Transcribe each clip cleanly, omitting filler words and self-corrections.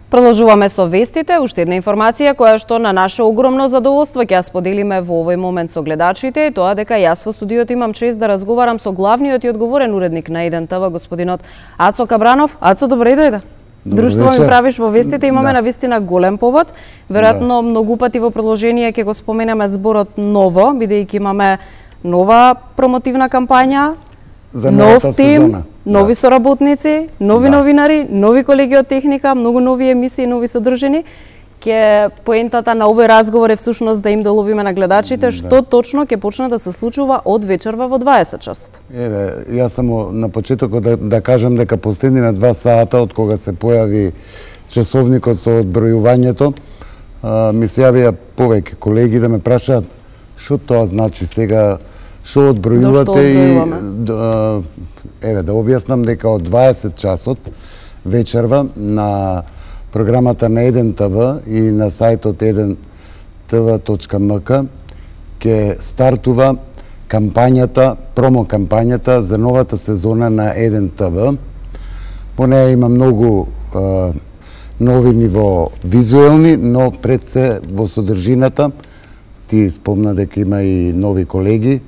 Продолжуваме со вестите, уште една информација која што на наше огромно задоволство ќе ја споделиме во овој момент со гледачите, тоа дека јас во студиото имам чест да разговарам со главниот и одговорен уредник на 1 ТВ, господинот Ацо Кабранов. Ацо, добре дојде. Друштво ми правиш во вестите, имаме на вистина голем повод. Веројатно многу пати во продолжение ќе го споменеме зборот ново, бидејќи имаме нова промотивна кампања, нов тим, нови соработници, нови новинари, нови колеги од техника, многу нови емисии, нови содржини. Ке поентата на овој разговор е всушност да им доловиме на гледачите што точно ќе почне да се случува од вечерва во 20 часот. Еве, јас само на почетокот да кажам дека последниве 2 сата од кога се појави часовникот со одбројувањето, ми се јавија повеќе колеги да ме прашаат што тоа значи сега, што одбројувате и еве да објаснам дека од 20 часот вечерва на програмата на 1 ТВ и на сајтот 1tv.mk ќе стартува кампањата, промо кампањата за новата сезона на 1 ТВ. По неја има многу новини во визуелни, но пред се во содржината. Ти спомна дека има и нови колеги,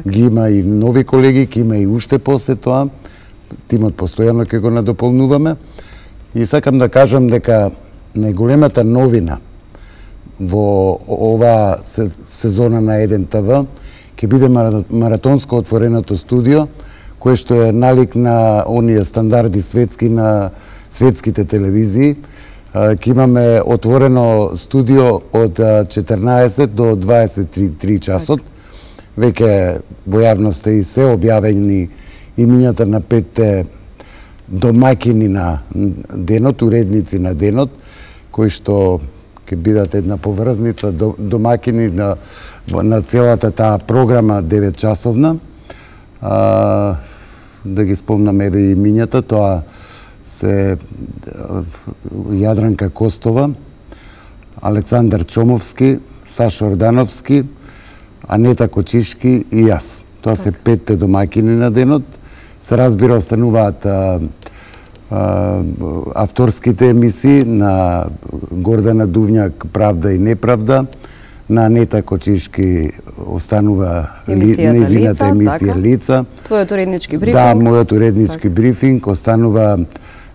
ги има и нови колеги, ќе има и уште после тоа. Тимот постојано ќе го надополнуваме. И сакам да кажам дека најголемата новина во оваа сезона на 1 ТВ ќе биде маратонско отвореното студио, кое што е налик на оние стандарди светски на светските телевизии. Ќе имаме отворено студио од 14 до 23 часот. Веќе во јавноста и се објавени имињата на 5 домаќини на денот, уредници на денот, кои што ќе бидат една поврзница домаќини на целата таа програма 9 часовна. Да ги спомнам еве имињата, тоа се Јадранка Костова, Александар Чомовски, Сашо Ордановски, Анета Кочишки и јас. Тоа се 5 домаќини на денот. Се разбира, остануваат авторските емисии на Гордана Дувњак "Правда и неправда", на Анета Кочишки останува нејзината емисија "Лица". Твојот уреднички брифинг. Да, мојот уреднички брифинг останува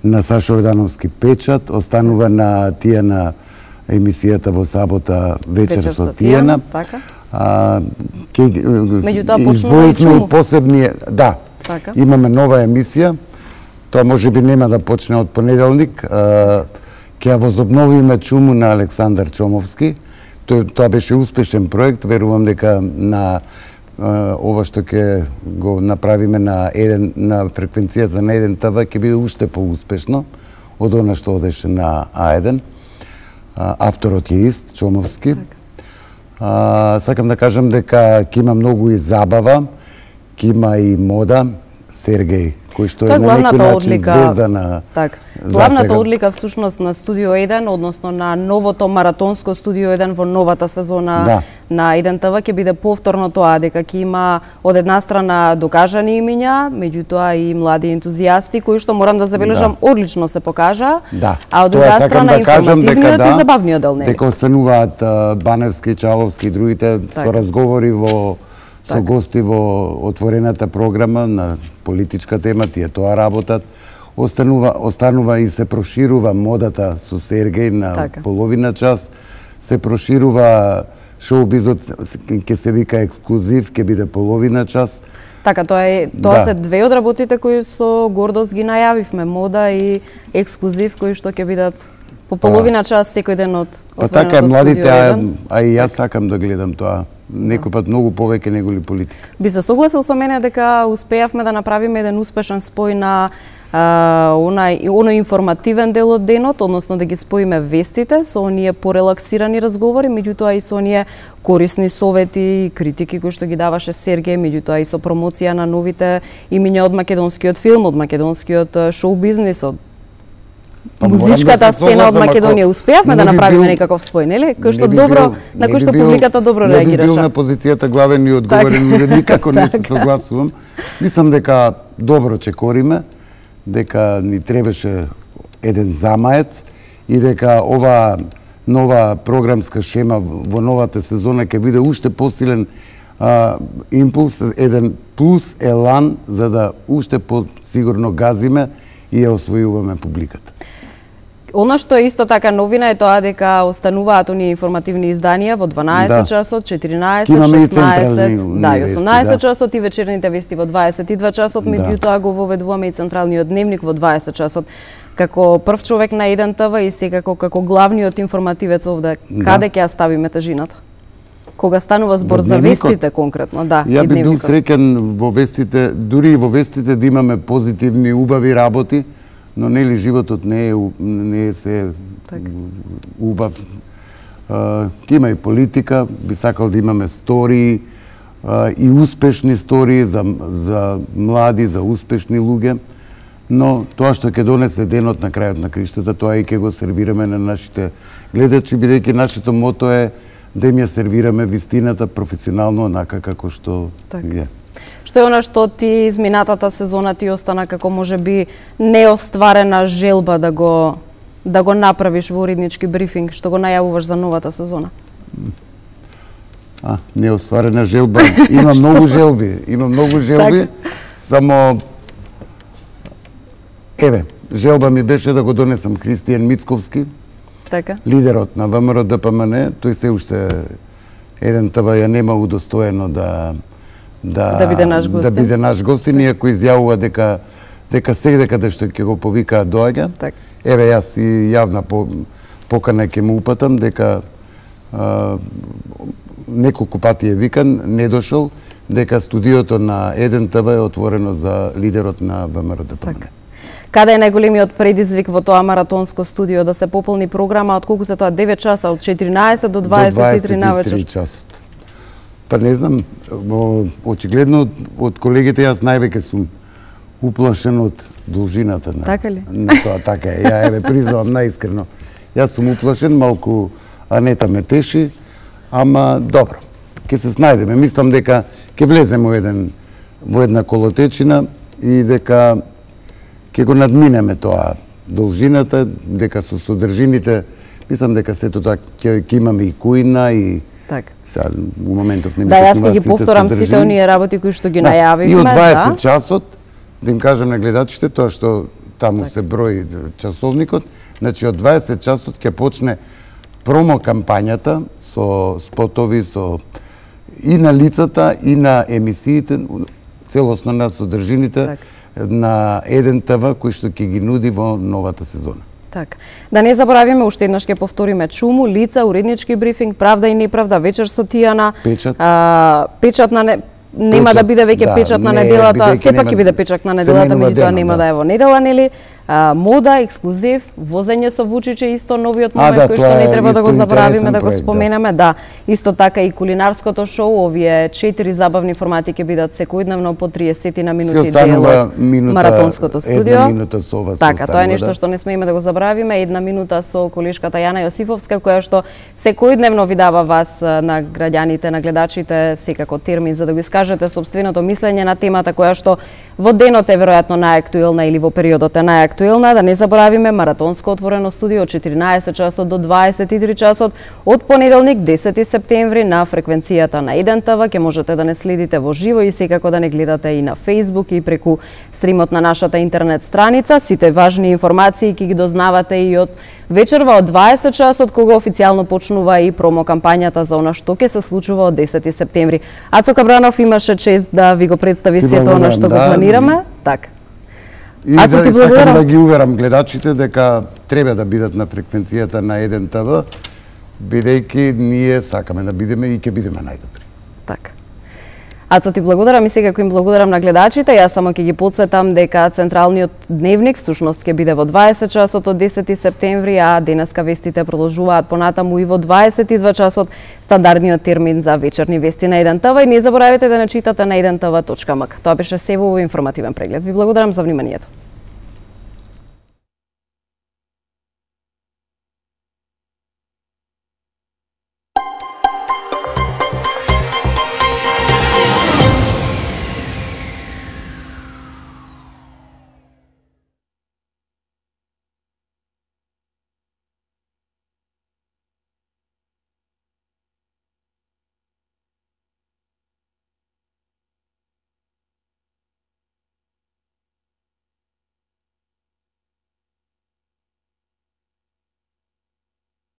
на Сашо Ордановски "Печат", останува на Тијана емисијата во сабота "Вечер со Тијана". Меѓутоа почнува и Чуму. Посебни, да, имаме нова емисија. Тоа можеби нема да почне од понеделник. Ќе ја возобновиме "Чуму" на Александар Чомовски. Тоа беше успешен проект. Верувам дека на ова што ќе го направиме на фреквенцијата на 1 ТВ ќе биде уште поуспешно од она што одеше на А1. Авторот е ист, Чомовски. Сакам да кажам дека ќе има многу и забава, ќе има и мода. Сергеј, кој што е на некој начин звезда на... Главната одлика всушност на Студио 1, односно на новото маратонско Студио 1 во новата сезона на 1 ТВ ќе биде повторно тоа, дека ќе има од една страна докажани имиња, меѓутоа и млади ентузијасти, кои што морам да забележам одлично се покажа, а од друга страна информативниот и забавниот дел. Дека остануваат Баневски, Чаловски и другите со разговори со гости во отворената програма на политичка тема, тие тоа работат. Останува и се проширува модата со Сергеј на половина час, се проширува шоу-бизот, ќе се вика ексклузив, ќе биде половина час. Така, тоа се две од работите кои со гордост ги најавивме, мода и ексклузив, кои што ќе бидат по половина час секој ден од отвореното студио 1. Така, младите, а и јас сакам да гледам тоа. Некој пат многу повеќе неголи политика. Би се согласил со мене дека успеавме да направиме еден успешен спој на оној информативен дел од денот, односно да ги споиме вестите со оние порелаксирани разговори, меѓутоа и со оние корисни совети и критики кои што ги даваше Сергеј, меѓутоа и со промоција на новите имиња од македонскиот филм, од македонскиот шоу бизнис, од музичката сцена од Македонија. Успеавме да направиме некаков спој, нели? Кој што добро, на кој што публиката добро реагираше. Не би бил на позицијата главен и одговорен, никако не се согласувам. Мислам дека добро чекориме, дека ни требаше еден замаец и дека ова нова програмска шема во новата сезона ќе биде уште посилен импулс, еден плюс елан за да уште посигурно газиме и ја освојуваме публиката. Она што е исто така новина е тоа дека остануваат оние информативни изданија во 12 часот, 14, 16, да, и 18 часот и вечерните вести во 22 часот, меѓутоа го воведуваме и централниот дневник во 20 часот. Како прв човек на Еден ТВ и секако како главниот информативец овде, каде ќе ја ставиме тежината? Кога станува збор за вестите конкретно, да, ја би бил среќен во вестите, дури и во вестите да имаме позитивни, убави работи, но нели животот не е се убав. Ќе има и политика, би сакал да имаме стории и успешни стории за млади, за успешни луѓе, но тоа што ќе донесе денот на крајот на криштата, тоа и ќе го сервираме на нашите гледачи, бидејќи нашето мото е да им ја сервираме вистината професионално онака како што е. Што е она што ти изминатата сезона ти остана како можеби неостварена желба да го направиш во уреднички брифинг, што го најавуваш за новата сезона? Неостварена желба, има многу желби, само желба ми беше да го донесам Христијан Мицковски, лидерот на ВМРО ДПМН, тој се уште Еден ТВ ја нема удостоено да биде наш гостин, иако изјавува дека секаде што ќе го повика доаѓа. Еве јас и јавна покана ќе му упатам дека неколку пати е викан, не дошол, дека студиото на Еден ТВ е отворено за лидерот на ВМРО ДПМН. Каде е најголемиот предизвик во тоа маратонско студио да се пополни програма, од колку се тоа 9 часа, од 14 до 23 навечер? 23 часот. Па не знам, очигледно од колегите јас највеќе сум уплашен од должината на... Така ли? На тоа, така е. Ја еве признавам наискрено. Јас сум уплашен, малку Анета ме теши, ама добро. Ќе се снајдеме. Мислам дека ќе влеземе во една колотечина и дека ќе го надминеме тоа должината, дека со содржините, мислам дека сето тоа ќе имаме и куина и сега у моментов не ми јас ќе ги повторам сите оние работи кои што ги најавивме. И од 20 часот, да им кажам на гледачите, тоа што таму се брои часовникот, значи од 20 часот ќе почне промо кампањата со спотови, со и на лицата, и на емисиите, целосно на содржините на Еден ТВ, кој што ќе ги нуди во новата сезона. Така. Да не заборавиме, уште еднаш ќе повториме Чуму, Лица, уреднички брифинг, Правда и неправда, Вечер со Тијана. Печат на нема да биде веќе печат на неделата, сепак ќе биде печат на неделата, меѓутоа нема да е во недела, нели? Мода, ексклузив, возење со Вучиче, исто новиот момент кој што не треба да го забравиме, да го споменеме. Да, исто така и кулинарското шоу, овие 4 забавни формати ќе бидат секојдневно по 30 на минути дел од маратонското студио. Една минута со вас. Така, тоа е нешто што не смееме да го забравиме. Една минута со колешката Јана Јосифовска, која што секојдневно ви дава вас на граѓаните, на гледачите, секако термин за да го искажете сопственото мислење на темата која што во денот е веројатно најактуелна или во периодот е најактуелна. Да не заборавиме маратонско отворено студио од 14 часот до 23 часот од понеделник 10 септември на фреквенцијата на Еден ТВ. Ќе можете да не следите во живо и секако да не гледате и на Facebook и преку стримот на нашата интернет страница. Сите важни информации ќе ги дознавате и од вечерва од 20 часот кога официјално почнува и промо кампањата за она што ќе се случува од 10 септември. Ацо Кабранов имаше чест да ви го представи сето она што го планираме. Така. И сакам да ги уверам гледачите дека треба да бидат на фреквенцијата на Еден ТВ, бидејќи ние сакаме да бидеме и ќе бидеме најдобри. Така. Ацо ти благодарам и секако им благодарам на гледачите. Јас само ќе ги потсетам дека централниот дневник всушност ќе биде во 20 часот од 10 септември, а денеска вестите продолжуваат понатаму и во 22 часот стандардниот термин за вечерни вести на Еден ТВ. И не заборавете да не читате на edentv.mk. Тоа беше се во овој информативен преглед. Ви благодарам за вниманието.